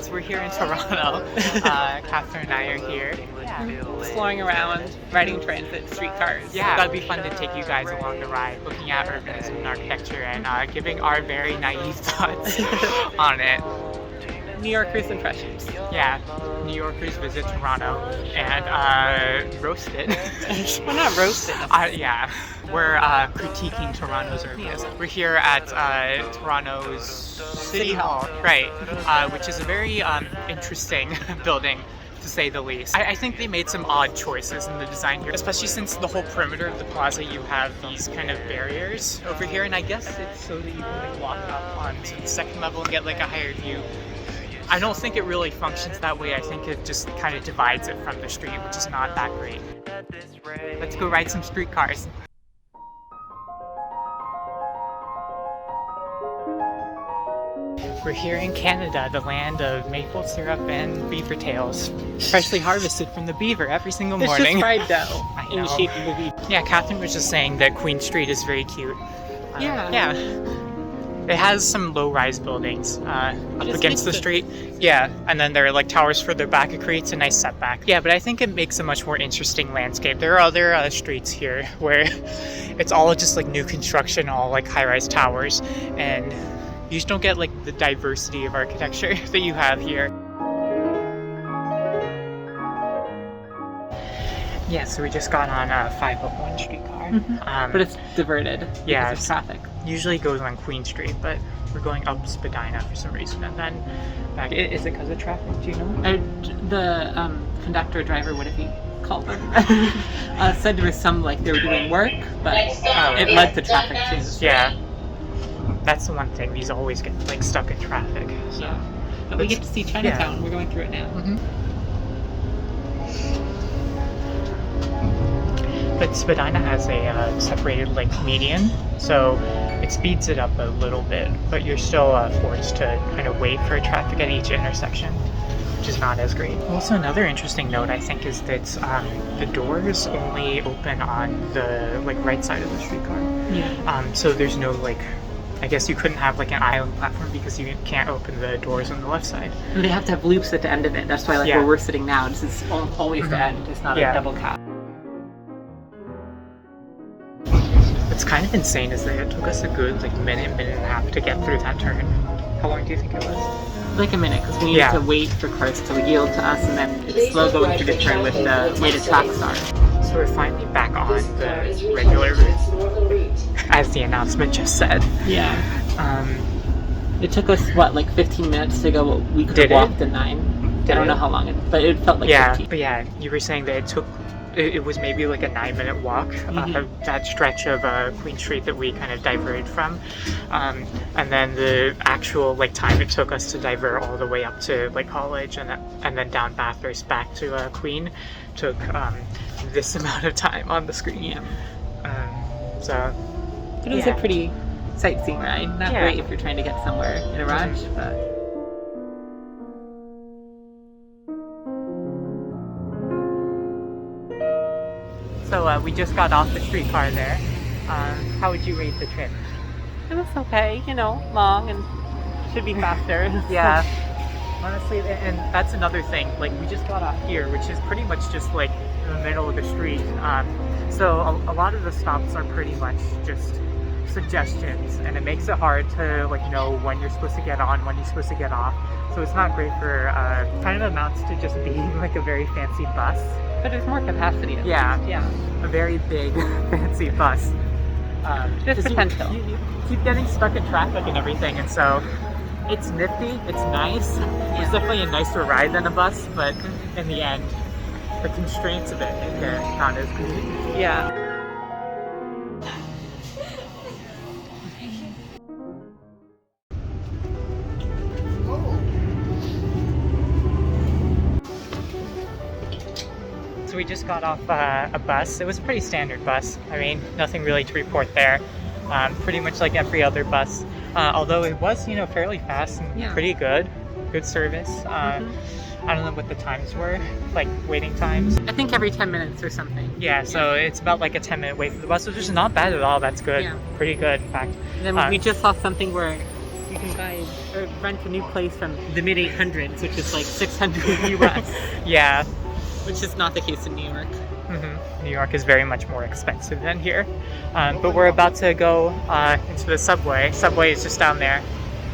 So we're here in Toronto. Catherine and I are here. Exploring around, riding transit, streetcars. Yeah, that'd be fun to take you guys along the ride, looking at urbanism and architecture and giving our very naive thoughts on it. New Yorkers' impressions. Yeah, New Yorkers visit Toronto and roast it. We're not roasted. Yeah, we're critiquing Toronto's urbanism. We're here at Toronto's City Hall, right, which is a very interesting building, to say the least. I think they made some odd choices in the design here, especially since the whole perimeter of the plaza you have these kind of barriers over here, and I guess it's so that you can like walk up onto the second level and get like a higher view. I don't think it really functions that way. I think it just kind of divides it from the street, which is not that great. Let's go ride some streetcars. We're here in Canada, the land of maple syrup and beaver tails, freshly harvested from the beaver every single morning. It's just fried dough I in the know. shape of a beaver. Yeah, Catherine was just saying that Queen Street is very cute. Yeah. Yeah. It has some low-rise buildings up Just against the makes street. Yeah, and then there are like towers further back. It creates a nice setback. Yeah, but I think it makes a much more interesting landscape. There are other streets here where it's all just like new construction, all like high-rise towers, and you just don't get like the diversity of architecture that you have here. Yeah, so we just got on a 501 streetcar. But it's diverted Yeah, because of traffic. Usually goes on Queen Street, but we're going up Spadina for some reason, and then back. Is it because of traffic? Do you know? The conductor or driver, whatever you call them, said there was some like they were doing work, but it led to traffic too. Yeah, that's the one thing. These always get like stuck in traffic. So. Yeah. But we get to see Chinatown. We're going through it now. But Spadina has a separated like median, so it speeds it up a little bit, but you're still forced to kind of wait for traffic at each intersection, which is not as great. Also, another interesting note I think is that the doors only open on the like right side of the streetcar. Yeah. So there's no like, I guess you couldn't have like an island platform because you can't open the doors on the left side. And they have to have loops at the end of it. That's why where we're sitting now, this is always the end. It's not a double cap. What's kind of insane is that it took us a good like minute and a half to get through that turn. How long do you think it was? Like a minute, because we needed to wait for cars to yield to us, and then it's slow going through the turn with the way the tracks are. So we're finally back on the regular route, as the announcement just said. Yeah. It took us, what, like 15 minutes to go? We could have walked in 9. I don't know how long, but it felt like 15. But yeah, you were saying that it was maybe like a 9-minute walk, that stretch of Queen Street that we kind of diverted from, and then the actual like time it took us to divert all the way up to like College and then down Bathurst back to Queen took this amount of time on the screen. So it was a pretty sightseeing ride. Not great if you're trying to get somewhere in a rush, but. So we just got off the streetcar there. How would you rate the trip? It was okay, long and should be faster. Yeah, honestly, and that's another thing. Like, we just got off here, which is pretty much just like in the middle of the street. So a lot of the stops are pretty much just suggestions, and it makes it hard to like know when you're supposed to get on, when you're supposed to get off. So it's not great for kind of amounts to just being like a very fancy bus. But there's more capacity. Yeah, a very big fancy bus. There's potential. You keep getting stuck in traffic and everything, and so it's nifty, it's nice. It's definitely a nicer ride than a bus, but in the end, the constraints of it make it not as good. Yeah. So we just got off a bus. It was a pretty standard bus. I mean, nothing really to report there. Pretty much like every other bus. Although it was, fairly fast and pretty good. Good service. I don't know what the times were, like waiting times. I think every 10 minutes or something. Yeah, so it's about like a 10-minute wait for the bus, which is not bad at all. That's good. Yeah. Pretty good, in fact. And then we just saw something where you can buy or rent a new place from the mid 800s, which is like 600 US. Yeah. Which is not the case in New York. New York is very much more expensive than here. But we're about to go into the subway. Subway is just down there.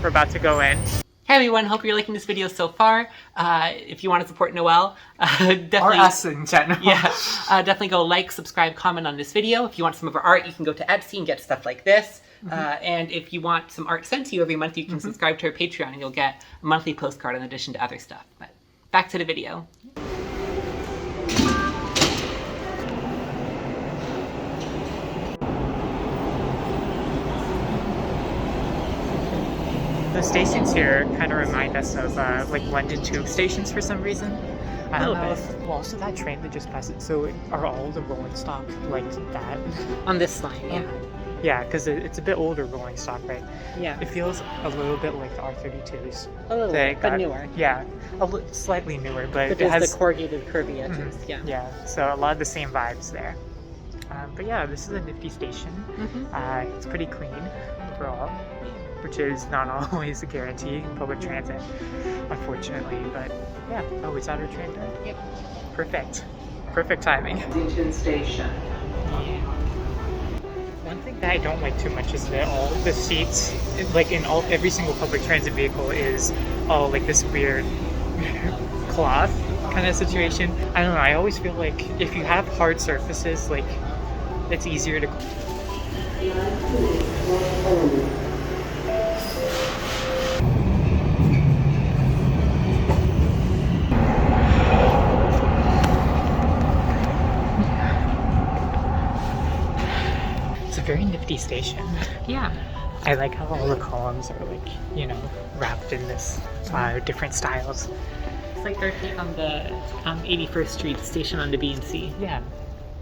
We're about to go in. Hey everyone, hope you're liking this video so far. If you want to support Noelle, definitely... Or us in general. Yeah, definitely go like, subscribe, comment on this video. If you want some of our art, you can go to Etsy and get stuff like this. And if you want some art sent to you every month, you can subscribe to our Patreon and you'll get a monthly postcard in addition to other stuff. But back to the video. The stations here kind of remind us of like London tube stations for some reason. I don't know if, well, also that train that just passed it, so are all the rolling stock like that? On this line, yeah. Yeah, because it's a bit older rolling stock, right? Yeah. It feels a little bit like the R32s. A little bit, but newer. Yeah, slightly newer, but it has the corrugated curvy edges, yeah. Yeah, so a lot of the same vibes there. But yeah, this is a nifty station. It's pretty clean overall, which is not always a guarantee in public transit, unfortunately, but yeah. Oh, is that our train done? Yep. Perfect. Perfect timing. Eglinton Station. Yeah. One thing that I don't like too much is that all the seats, like in every single public transit vehicle, is all like this weird cloth kind of situation. I don't know, I always feel like if you have hard surfaces, like it's easier to... Very nifty station. Yeah. I like how all the columns are like, you know, wrapped in this different styles. It's like their take on the 81st Street station on the B&C. Yeah.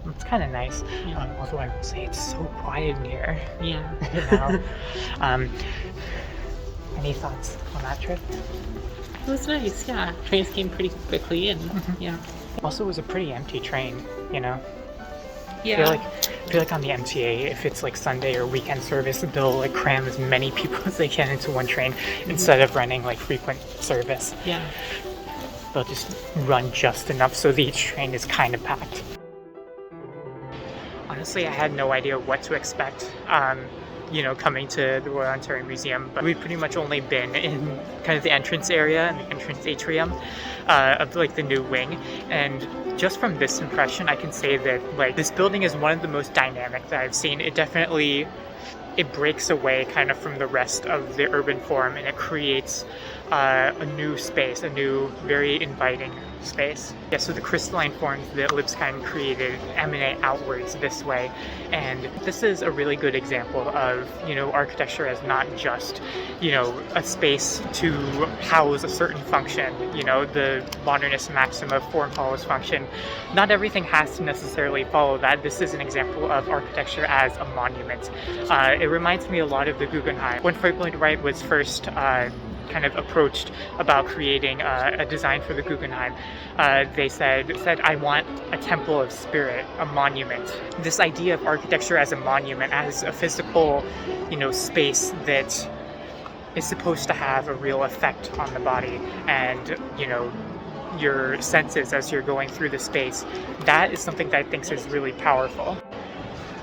It's kind of nice. Yeah. Although I will say it's so quiet in here. Yeah. Now. Any thoughts on that trip? It was nice, yeah. Trains came pretty quickly and yeah. Also, it was a pretty empty train, you know? Yeah. I feel like on the MTA, if it's like Sunday or weekend service, they'll like cram as many people as they can into one train instead of running like frequent service. Yeah. They'll just run just enough so that each train is kind of packed. Honestly, I had no idea what to expect, you know, coming to the Royal Ontario Museum, but we've pretty much only been in kind of the entrance area and the entrance atrium of like the new wing, and just from this impression I can say that like this building is one of the most dynamic that I've seen. It definitely, it breaks away kind of from the rest of the urban form, and it creates a new space, a new very inviting space. Yeah, so the crystalline forms that Libeskind created emanate outwards this way, and this is a really good example of, you know, architecture as not just, you know, a space to house a certain function, you know, the modernist maxim of form follows function. Not everything has to necessarily follow that. This is an example of architecture as a monument. It reminds me a lot of the Guggenheim. When Frank Lloyd Wright was first kind of approached about creating a design for the Guggenheim, they said, I want a temple of spirit, a monument. This idea of architecture as a monument, as a physical, you know, space that is supposed to have a real effect on the body and, you know, your senses as you're going through the space, that is something that I think is really powerful.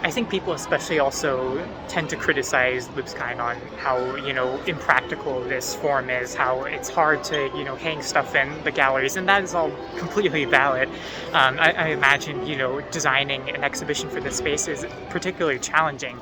I think people especially also tend to criticize Libeskind on how, you know, impractical this form is, how it's hard to, you know, hang stuff in the galleries, and that is all completely valid. I imagine, you know, designing an exhibition for this space is particularly challenging.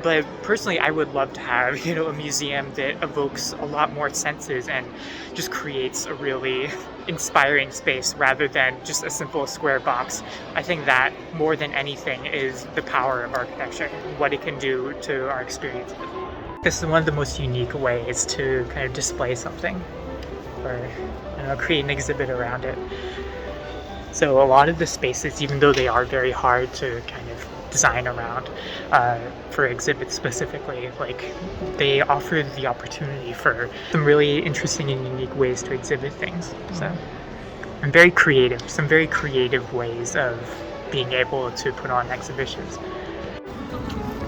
But personally, I would love to have, you know, a museum that evokes a lot more senses and just creates a really inspiring space rather than just a simple square box. I think that more than anything is the power of architecture, what it can do to our experiences. This is one of the most unique ways to kind of display something or, I don't know, create an exhibit around it. So a lot of the spaces, even though they are very hard to kind of design around for exhibits specifically, like they offer the opportunity for some really interesting and unique ways to exhibit things. So I'm very creative, some very creative ways of being able to put on exhibitions.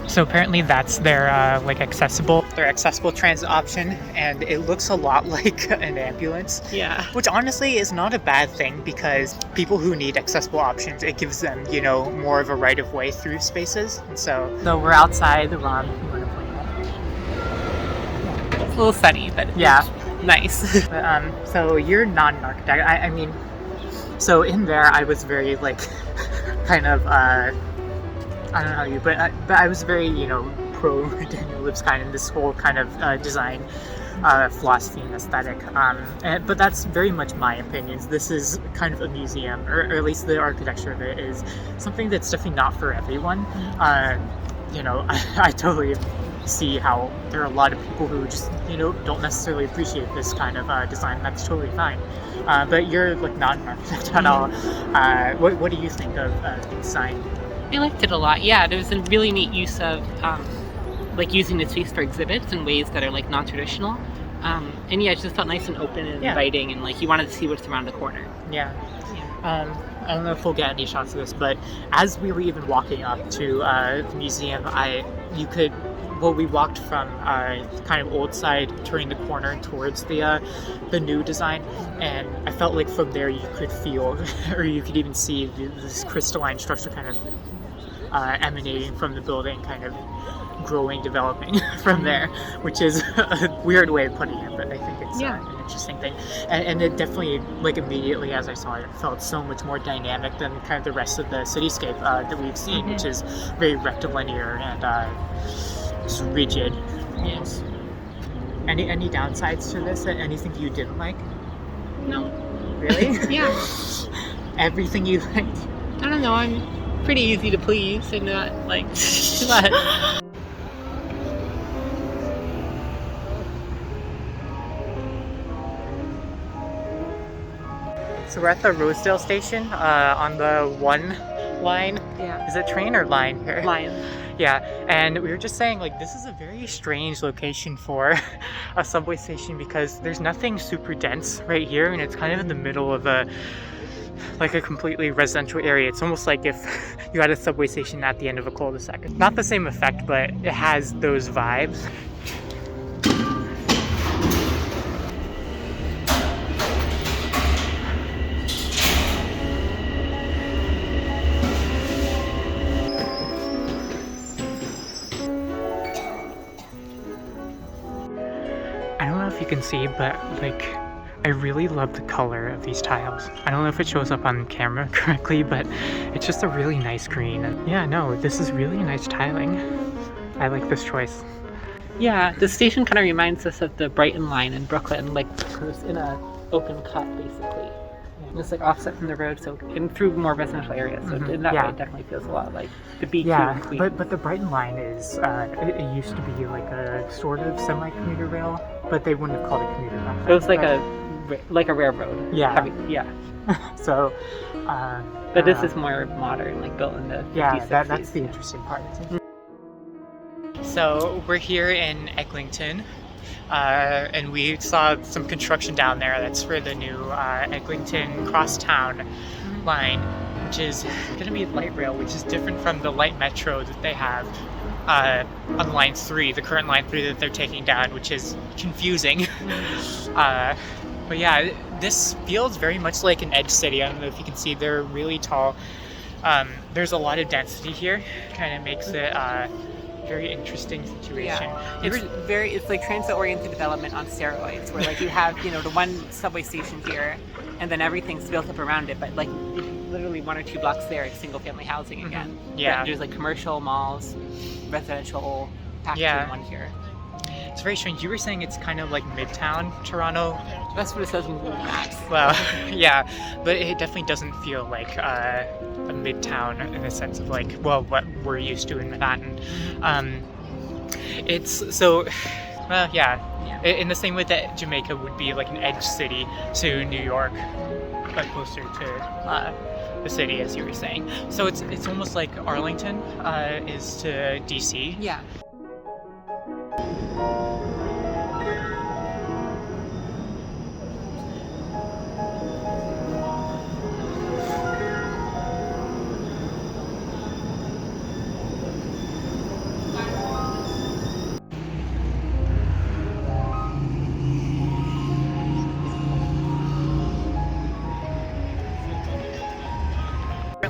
So apparently that's their like accessible their accessible transit option, and it looks a lot like an ambulance. Yeah. Which honestly is not a bad thing, because people who need accessible options, it gives them, you know, more of a right of way through spaces. And so we're outside the ROM. It's a little sunny, but yeah, nice. But, so you're not an architect. I mean, so in there I was very like kind of I don't know how you, but I was very, you know, pro Daniel Libeskind in this whole kind of design philosophy and aesthetic. But that's very much my opinions. This is kind of a museum, or at least the architecture of it is something that's definitely not for everyone. You know, I totally see how there are a lot of people who just, you know, don't necessarily appreciate this kind of design. That's totally fine. But you're like not an architect at all. What do you think of the design? I liked it a lot. Yeah, there was a really neat use of like using the space for exhibits in ways that are like non-traditional. And yeah, it just felt nice and open and inviting, and like you wanted to see what's around the corner. Yeah. I don't know if we'll get any shots of this, but as we were even walking up to the museum, we walked from kind of old side, turning the corner towards the new design, and I felt like from there you could feel, or you could even see this crystalline structure kind of emanating from the building, kind of growing, developing from there, which is a weird way of putting it, but I think it's an interesting thing. And it definitely, like immediately as I saw it, it felt so much more dynamic than kind of the rest of the cityscape that we've seen, which is very rectilinear and just rigid. Yes. Any downsides to this? Anything you didn't like? No. Really? Yeah. Everything you liked? I don't know. I'm pretty easy to please and not like what. So we're at the Rosedale station on the 1 line. Yeah. Is it train or line here? Lion. Yeah, and we were just saying, like, this is a very strange location for a subway station, because there's nothing super dense right here, and it's kind of in the middle of a completely residential area. It's almost like if you had a subway station at the end of a cul-de-sac. Not the same effect, but it has those vibes. You can see, but like I really love the color of these tiles. I don't know if it shows up on camera correctly, but it's just a really nice green. And yeah, no, this is really nice tiling. I like this choice. Yeah, the station kind of reminds us of the Brighton line in Brooklyn, like it's in a open cut basically. And it's like offset from the road, so and through more residential areas. So in that way, it definitely feels a lot like the BQ. Yeah, but the Brighton line is it used to be like a sort of semi-commuter rail, but they wouldn't have called it commuter rail. It was like a railroad. Yeah. Heavy, yeah. So. But this is more modern, like built in the 50s, yeah, 60s. that's the interesting part. So we're here in Eglinton. And we saw some construction down there. That's for the new Eglinton Crosstown line, which is going to be light rail, which is different from the light metro that they have on line 3, the current line 3 that they're taking down, which is confusing. But yeah, this feels very much like an edge city. I don't know if you can see, they're really tall. There's a lot of density here, kind of makes it very interesting situation. Yeah. It's like transit-oriented development on steroids, where like you have, you know, the one subway station here, and then everything's built up around it, but like literally 1 or 2 blocks there is single-family housing again. Yeah. But there's like commercial, malls, residential packaged in one here. It's very strange. You were saying it's kind of like Midtown Toronto. That's what it says in Google Maps. Well, yeah, but it definitely doesn't feel like a Midtown in the sense of like, well, what we're used to in Manhattan. It's so, well, yeah, in the same way that Jamaica would be like an edge city to New York, but closer to the city, as you were saying. So it's almost like Arlington is to DC. Yeah.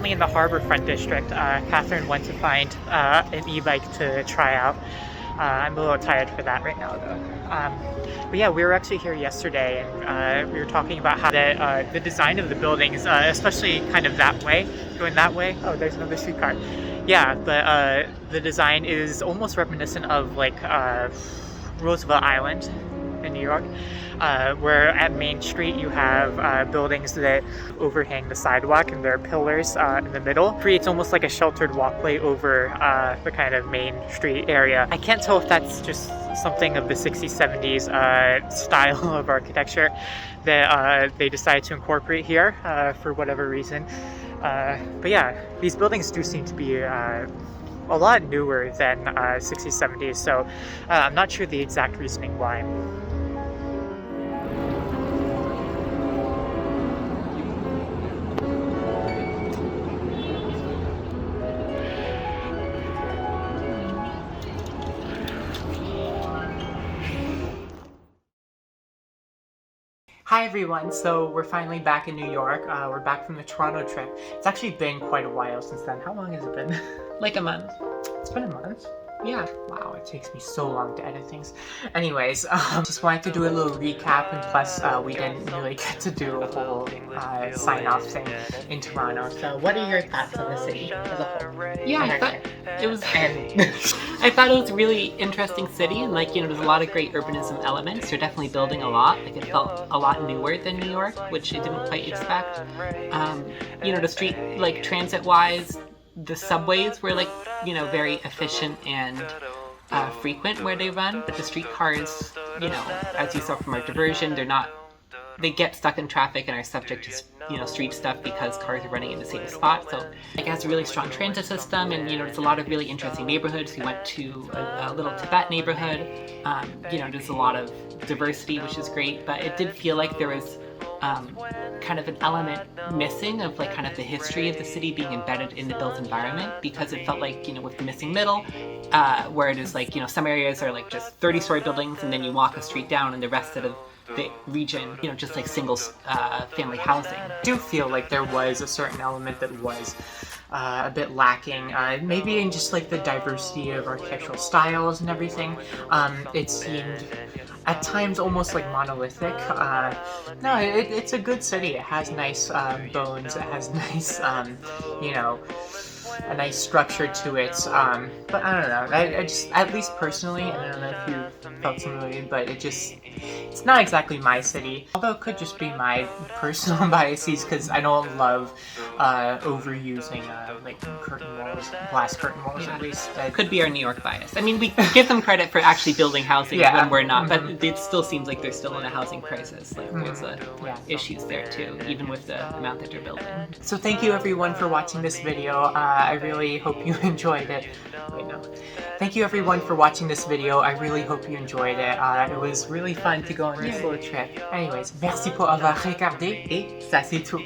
currently in the Harbourfront district. Catherine went to find an e-bike to try out. I'm a little tired for that right now though. But yeah, we were actually here yesterday and we were talking about how the design of the buildings, especially kind of that way, going that way. Oh, there's another streetcar. Yeah, but the design is almost reminiscent of like Roosevelt Island in New York, where at Main Street you have buildings that overhang the sidewalk and there are pillars in the middle. Creates almost like a sheltered walkway over the kind of Main Street area. I can't tell if that's just something of the 60s, 70s style of architecture that they decided to incorporate here for whatever reason. But yeah, these buildings do seem to be a lot newer than 60s, 70s, so I'm not sure the exact reasoning why. Hi everyone, so we're finally back in New York. We're back from the Toronto trip. It's actually been quite a while since then. How long has it been? Like a month. It's been a month? Yeah. Wow, it takes me so long to edit things. Anyways, just wanted to do a little recap, and plus we didn't really get to do a whole sign-off thing in Toronto. So what are your thoughts on the city as a whole? Yeah, I thought it was I thought it was a really interesting city, and like, you know, there's a lot of great urbanism elements. They're definitely building a lot. Like, it felt a lot newer than New York, which I didn't quite expect. You know, the street, like transit-wise, the subways were like, you know, very efficient and frequent where they run, but the streetcars, you know, as you saw from our diversion, they get stuck in traffic and are subject to, you know, street stuff because cars are running in the same spot. So it has a really strong transit system, and you know, there's a lot of really interesting neighborhoods. We went to a little Tibet neighborhood. You know, there's a lot of diversity, which is great, but it did feel like there was kind of an element missing of like kind of the history of the city being embedded in the built environment, because it felt like, you know, with the missing middle, where it is like, you know, some areas are like just 30-story buildings and then you walk a street down and the rest of the region, you know, just like single family housing. I do feel like there was a certain element that was a bit lacking, maybe in just like the diversity of architectural styles and everything. It seemed at times almost like monolithic. No, it's a good city. It has nice bones. It has nice, you know, a nice structure to it. But I don't know. I just, at least personally, I don't know if you felt similarly, but it's not exactly my city. Although it could just be my personal biases, because I don't love overusing like curtain walls, glass curtain walls, Yeah. at least. Could be our New York bias. I mean, we give them credit for actually building housing when we're not, but it still seems like they're still in a housing crisis. Like, there's issues there too, even with the amount that they're building. So thank you everyone for watching this video. I really hope you enjoyed it. Wait, no. Thank you everyone for watching this video. I really hope you enjoyed it. It was really fun to go on this little trip. Anyways, merci pour avoir regardé et ça c'est tout.